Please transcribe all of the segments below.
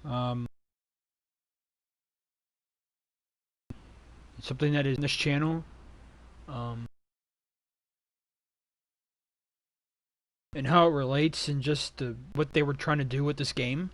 Um, something that is in this channel, um, and how it relates and just what they were trying to do with this game.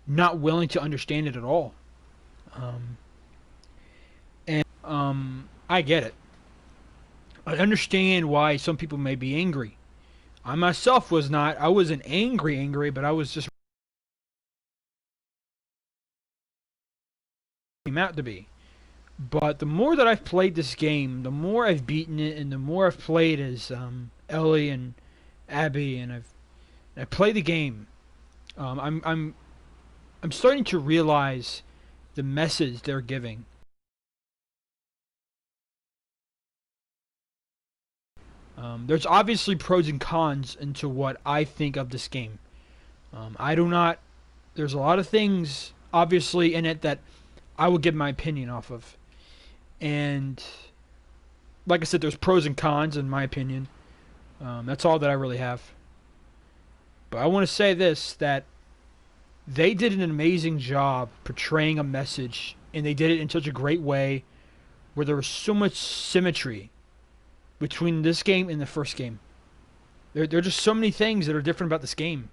Not willing to understand it at all. Um, and I get it. I understand why some people may be angry. I myself was not. I wasn't angry, but I was just came out to be. But the more that I've played this game, the more I've beaten it, and the more I've played as Ellie and Abby, and I play the game. I'm starting to realize the message they're giving. There's obviously pros and cons into what I think of this game. I do not. There's a lot of things obviously in it that I would give my opinion off of, and like I said, there's pros and cons in my opinion. That's all that I really have. But I want to say this: that they did an amazing job portraying a message, and they did it in such a great way, where there was so much symmetry between this game and the first game. There are just so many things that are different about this game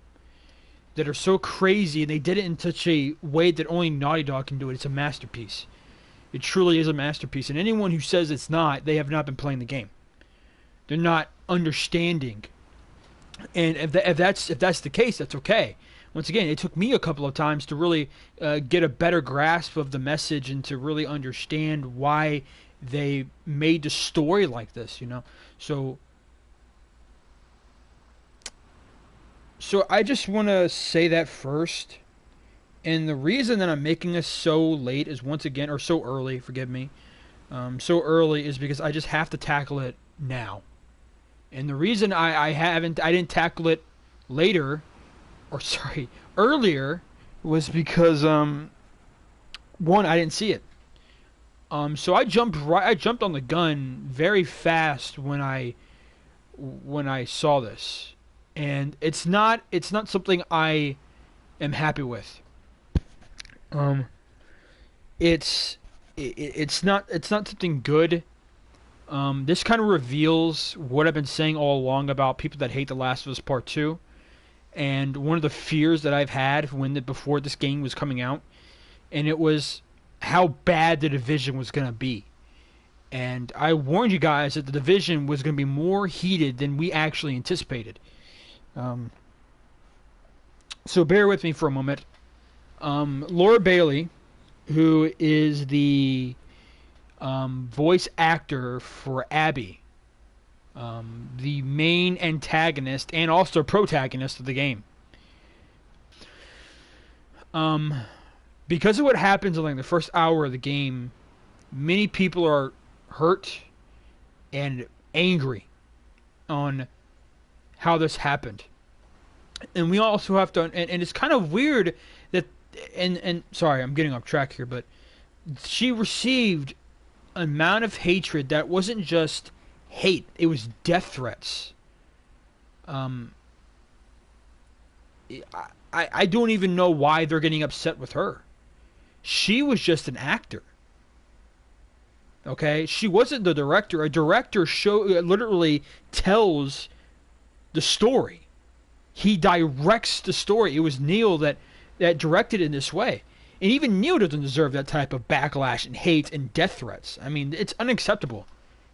that are so crazy, and they did it in such a way that only Naughty Dog can do it. It's a masterpiece. It truly is a masterpiece, and anyone who says it's not, they have not been playing the game. They're not understanding. And if that's the case, that's okay. Once again, it took me a couple of times to really get a better grasp of the message and to really understand why they made the story like this. So I just want to say that first. And the reason that I'm making this so late is once again, or so early, forgive me, so early is because I just have to tackle it now. And the reason I didn't tackle it later, or sorry, earlier, was because one, I didn't see it. So I jumped on the gun very fast when I saw this, and it's not something I am happy with. Um, it's not something good. This kind of reveals what I've been saying all along about people that hate The Last of Us Part Two, and one of the fears that I've had before this game was coming out, and it was how bad the division was gonna be. And I warned you guys that the division was gonna be more heated than we actually anticipated. Um, so bear with me for a moment. Laura Bailey, who is the voice actor for Abby, the main antagonist and also protagonist of the game. Um, because of what happens in like the first hour of the game, many people are hurt and angry on how this happened. And we also have to, and it's kind of weird that, and sorry, I'm getting off track here, but she received an amount of hatred that wasn't just hate; it was death threats. Um, I don't even know why they're getting upset with her. She was just an actor. Okay, she wasn't the director. A director literally tells the story. He directs the story. It was Neil that directed it in this way. And even Neil doesn't deserve that type of backlash and hate and death threats. I mean, it's unacceptable,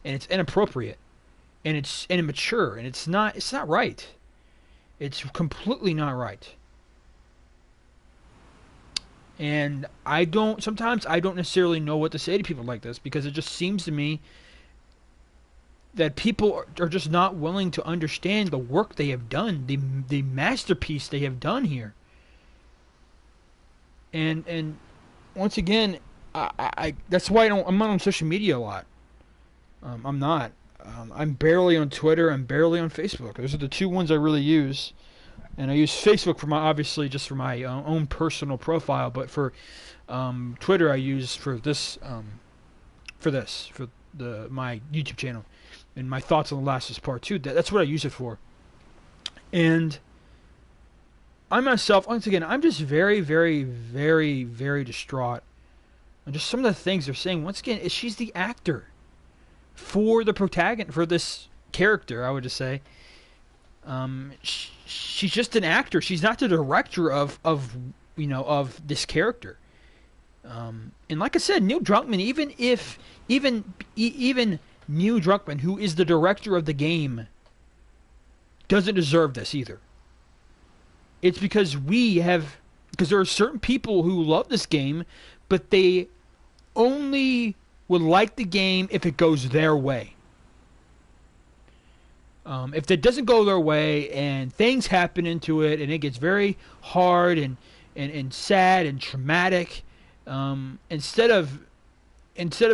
and it's inappropriate, and it's immature, and it's not right. It's completely not right. And sometimes I don't necessarily know what to say to people like this, because it just seems to me that people are just not willing to understand the work they have done, the masterpiece they have done here. And once again, I that's why I'm not on social media a lot. I'm not. I'm barely on Twitter. I'm barely on Facebook. Those are the two ones I really use. And I use Facebook for obviously just for my own personal profile, but for Twitter I use for my YouTube channel and my thoughts on The Last of Us Part Two. That's what I use it for. And I myself, once again, I'm just very, very, very, very distraught. And just some of the things they're saying. Once again, is she's the actor for the protagonist, for this character, I would just say. She's just an actor. She's not the director of this character. And like I said, Neil Druckmann, even Neil Druckmann, who is the director of the game, doesn't deserve this either. It's because there are certain people who love this game, but they only would like the game if it goes their way. If it doesn't go their way and things happen into it and it gets very hard and sad and traumatic, instead of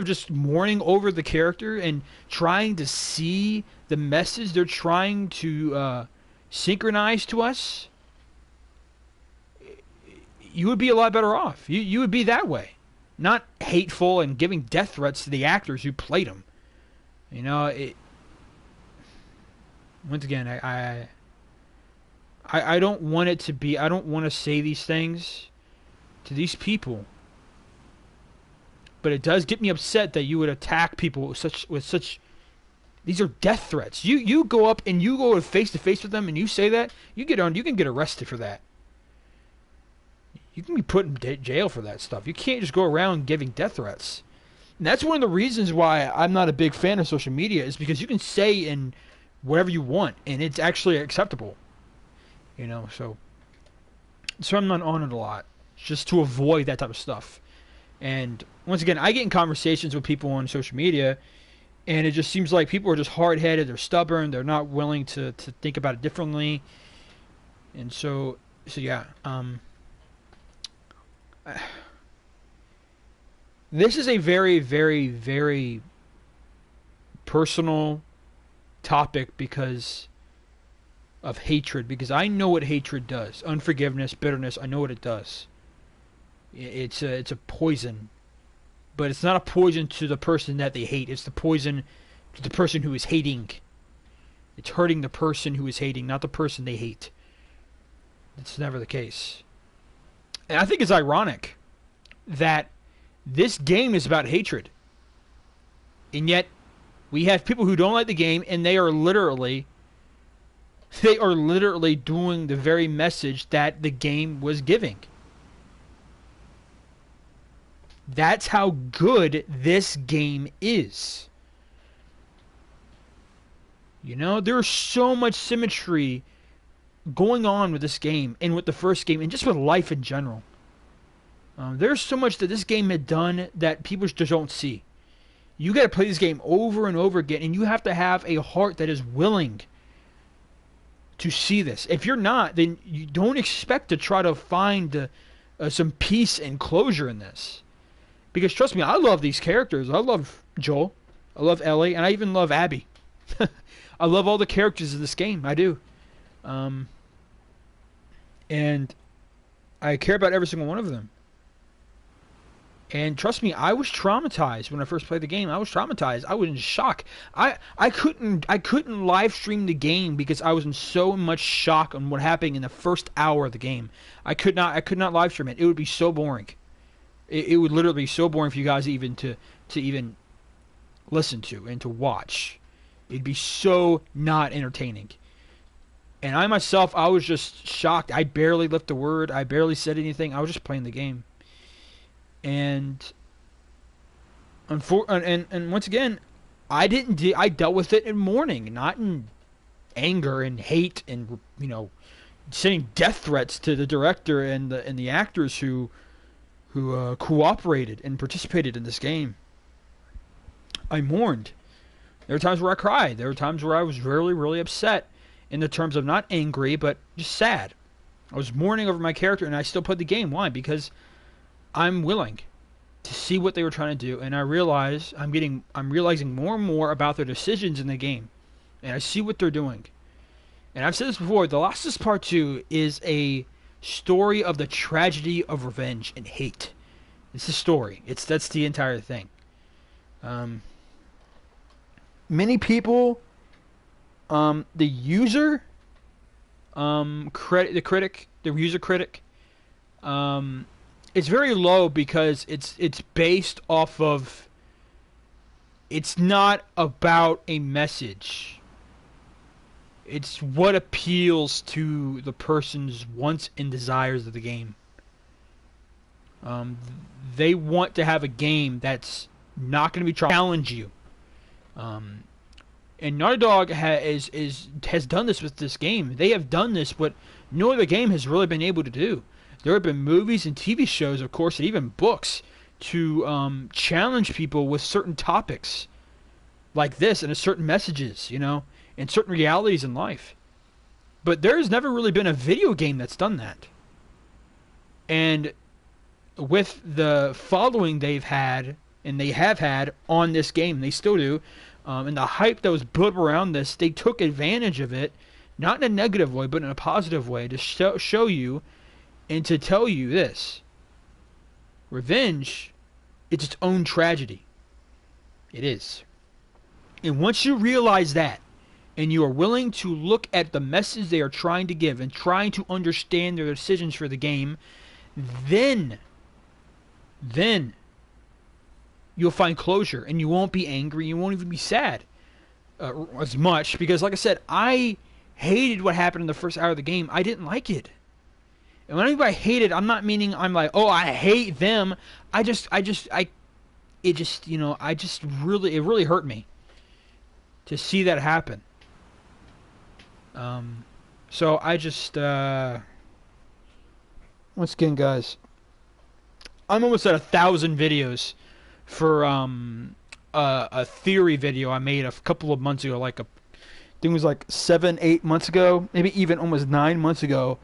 just mourning over the character and trying to see the message they're trying to synchronize to us, you would be a lot better off. You would be that way, not hateful and giving death threats to the actors who played them. Once again, I don't want it to be. I don't want to say these things to these people, but it does get me upset that you would attack people with such. These are death threats. You go up and you go face to face with them and you say that, you can get arrested for that. You can be put in jail for that stuff. You can't just go around giving death threats. And that's one of the reasons why I'm not a big fan of social media, is because you can say in whatever you want and it's actually acceptable. So I'm not on it a lot, just to avoid that type of stuff. And once again, I get in conversations with people on social media, and it just seems like people are just hard-headed, they're stubborn, they're not willing to think about it differently. And so yeah, this is a very, very, very personal topic because of hatred, because I know what hatred does. Unforgiveness, bitterness, I know what it does. It's a poison, but it's not a poison to the person that they hate. It's the poison to the person who is hating. It's hurting the person who is hating, not the person they hate. It's never the case. And I think it's ironic that this game is about hatred, and yet we have people who don't like the game, and they are literally doing the very message that the game was giving. That's how good this game is. There's so much symmetry going on with this game and with the first game and just with life in general. There's so much that this game had done that people just don't see. You got to play this game over and over again, and you have to have a heart that is willing to see this. If you're not, then you don't expect to try to find some peace and closure in this. Because trust me, I love these characters. I love Joel. I love Ellie, and I even love Abby. I love all the characters in this game. I do. And I care about every single one of them. And trust me, I was traumatized when I first played the game. I was traumatized. I was in shock. I couldn't live stream the game because I was in so much shock on what happened in the first hour of the game. I could not live stream it. It would be so boring. It would literally be so boring for you guys even to even listen to and to watch. It'd be so not entertaining. And I myself, I was just shocked. I barely left a word. I barely said anything. I was just playing the game. And once again, I dealt with it in mourning, not in anger and hate and sending death threats to the director and the actors who cooperated and participated in this game. I mourned. There were times where I cried. There were times where I was really, really upset, in the terms of not angry, but just sad. I was mourning over my character, and I still played the game. Why? Because I'm willing to see what they were trying to do, and I'm realizing more and more about their decisions in the game, and I see what they're doing. And I've said this before, The Last of Us Part 2 is a story of the tragedy of revenge and hate. It's a story. That's the entire thing. Many people, the user the user critic, it's very low because it's based off of. It's not about a message. It's what appeals to the person's wants and desires of the game. Um, they want to have a game that's not going to be challenge you. Um, and Naughty Dog has done this with this game. They have done this what no other game has really been able to do. There have been movies and TV shows, of course, and even books to challenge people with certain topics like this and certain messages, and certain realities in life. But there's never really been a video game that's done that. And with the following they've had, and they have had on this game, they still do, and the hype that was built around this, they took advantage of it, not in a negative way, but in a positive way, to show you and to tell you this. Revenge, it's its own tragedy. It is. And once you realize that, and you are willing to look at the message they are trying to give and trying to understand their decisions for the game, then you'll find closure, and you won't be angry, you won't even be sad as much, because like I said, I hated what happened in the first hour of the game. I didn't like it. And when I mean by hate it, I'm not meaning I'm like, oh, I hate them. It really hurt me to see that happen. So I just, once again, guys, I'm almost at 1,000 videos for a theory video I made a couple of months ago, I think it was like 7-8 months ago, maybe even almost 9 months ago,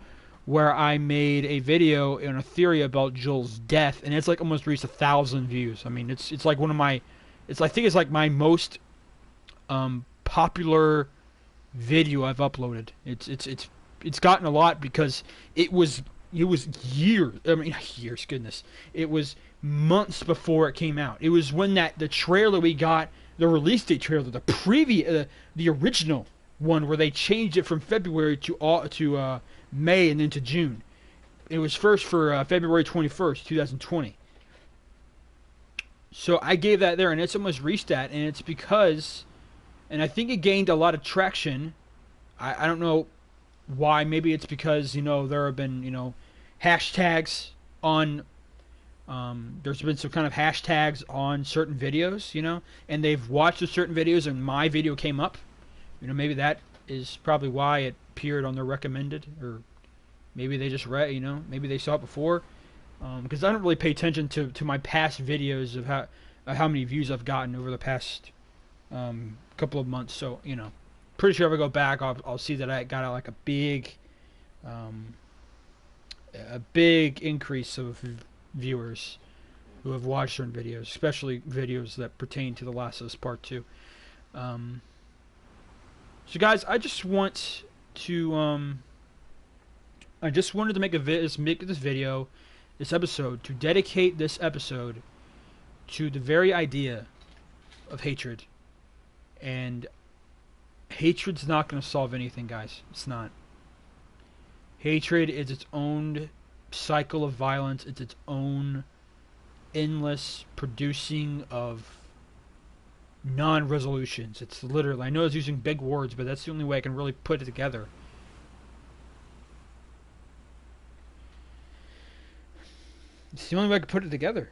where I made a video in a theory about Joel's death, and it's like almost reached 1,000 views. I mean, it's like one of my, I think it's like my most popular video I've uploaded. It's gotten a lot because it was years. I mean, years, goodness. It was months before it came out. It was when the trailer we got, the release date trailer, the original one where they changed it from February to May and then to June. It was first for February 21st, 2020. So I gave that there, and it's almost reached that, and it's because, and I think it gained a lot of traction. I don't know why. Maybe it's because there have been hashtags on. There's been some kind of hashtags on certain videos, and they've watched the certain videos, and my video came up. Maybe that is probably why it appeared on their recommended, or maybe they just read. Maybe they saw it before. Because I don't really pay attention to my past videos of how many views I've gotten over the past couple of months. So pretty sure if I go back, I'll see that I got like a big increase of viewers who have watched certain videos, especially videos that pertain to The Last of Us Part 2. So guys, I just wanted to make this video, this episode, to dedicate this episode to the very idea of hatred. And hatred's not going to solve anything, guys. It's not. Hatred is its own cycle of violence. It's its own endless producing of non-resolutions. It's literally, I know I was using big words, but that's the only way I can really put it together. It's the only way I can put it together.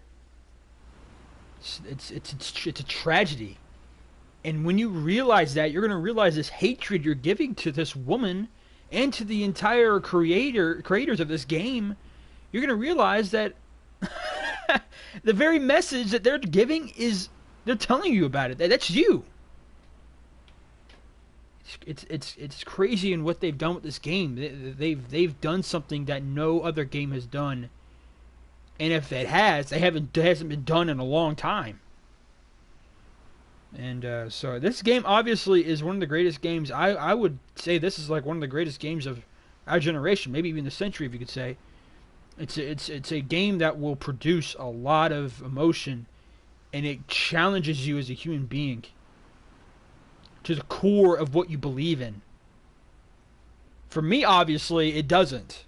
It's a tragedy. And when you realize that, you're going to realize this hatred you're giving to this woman and to the entire creators of this game. You're going to realize that the very message that they're giving is, they're telling you about it. That's you. It's crazy in what they've done with this game. They've done something that no other game has done. And if it hasn't been done in a long time. And so this game obviously is one of the greatest games. I would say this is like one of the greatest games of our generation, maybe even the century, if you could say. It's a game that will produce a lot of emotion, and it challenges you as a human being to the core of what you believe in. For me, obviously, it doesn't.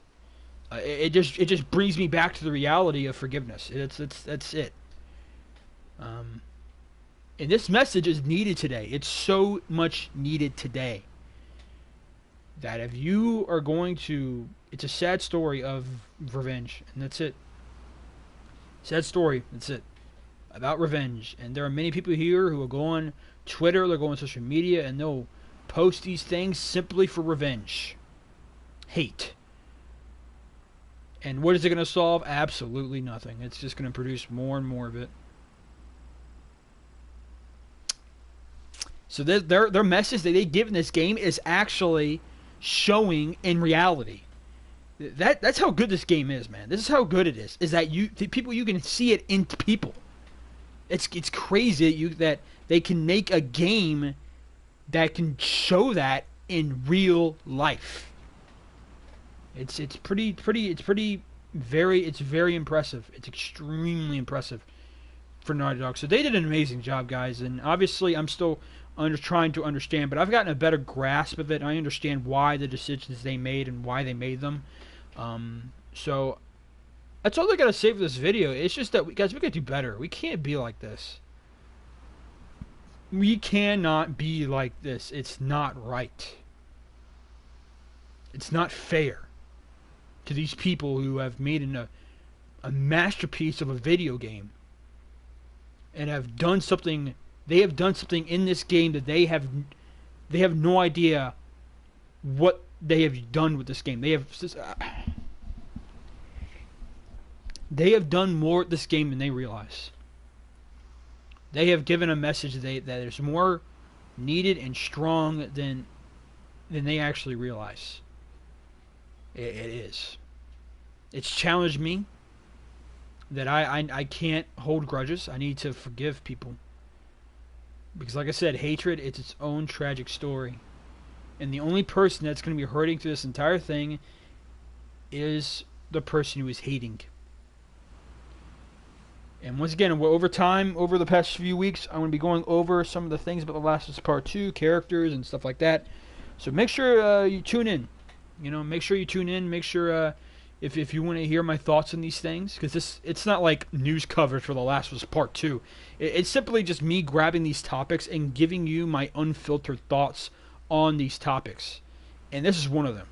It just brings me back to the reality of forgiveness. That's it. Um, and this message is needed today. It's so much needed today. That if you are going to, it's a sad story of revenge, and that's it. Sad story. That's it. About revenge. And there are many people here who will go on Twitter, they'll go on social media, and they'll post these things simply for revenge. Hate. And what is it going to solve? Absolutely nothing. It's just going to produce more and more of it. So their message that they give in this game is actually showing in reality. That's how good this game is, man. This is how good it is. Is that you can see it in people. It's crazy that they can make a game that can show that in real life. It's very impressive. It's extremely impressive for Naughty Dog. So they did an amazing job, guys. And obviously, I'm still trying to understand, but I've gotten a better grasp of it. I understand why the decisions they made and why they made them. So that's all I gotta say for this video. It's just that, guys, we gotta do better. We can't be like this. We cannot be like this. It's not right. It's not fair to these people who have made a masterpiece of a video game and have done something. They have done something in this game that they have no idea what they have done with this game. They have done more with this game than they realize. They have given a message that is more needed and strong than they actually realize. It is. It's challenged me that I can't hold grudges. I need to forgive people. Because like I said, hatred, it's its own tragic story. And the only person that's going to be hurting through this entire thing is the person who is hating. And once again, over the past few weeks, I'm going to be going over some of the things about The Last of Us Part 2, characters and stuff like that. So make sure you tune in. Make sure you tune in. Make sure if you want to hear my thoughts on these things, because it's not like news coverage for The Last of Us Part 2. It's simply just me grabbing these topics and giving you my unfiltered thoughts on these topics. And this is one of them.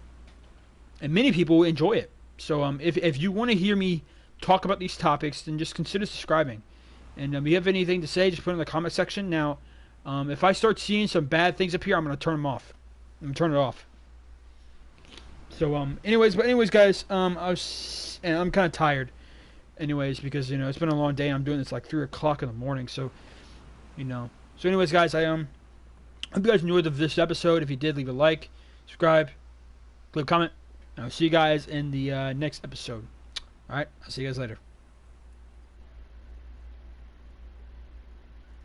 And many people enjoy it. So if you want to hear me talk about these topics, then just consider subscribing. And if you have anything to say, just put it in the comment section. Now, if I start seeing some bad things up here, I'm going to turn them off. I'm going to turn it off. So, anyways, guys, I'm kind of tired. Anyways, because, it's been a long day. I'm doing this like 3 o'clock in the morning. So, So, anyways, guys, I hope you guys enjoyed this episode. If you did, leave a like, subscribe, leave a comment. I'll see you guys in the next episode. Alright, I'll see you guys later.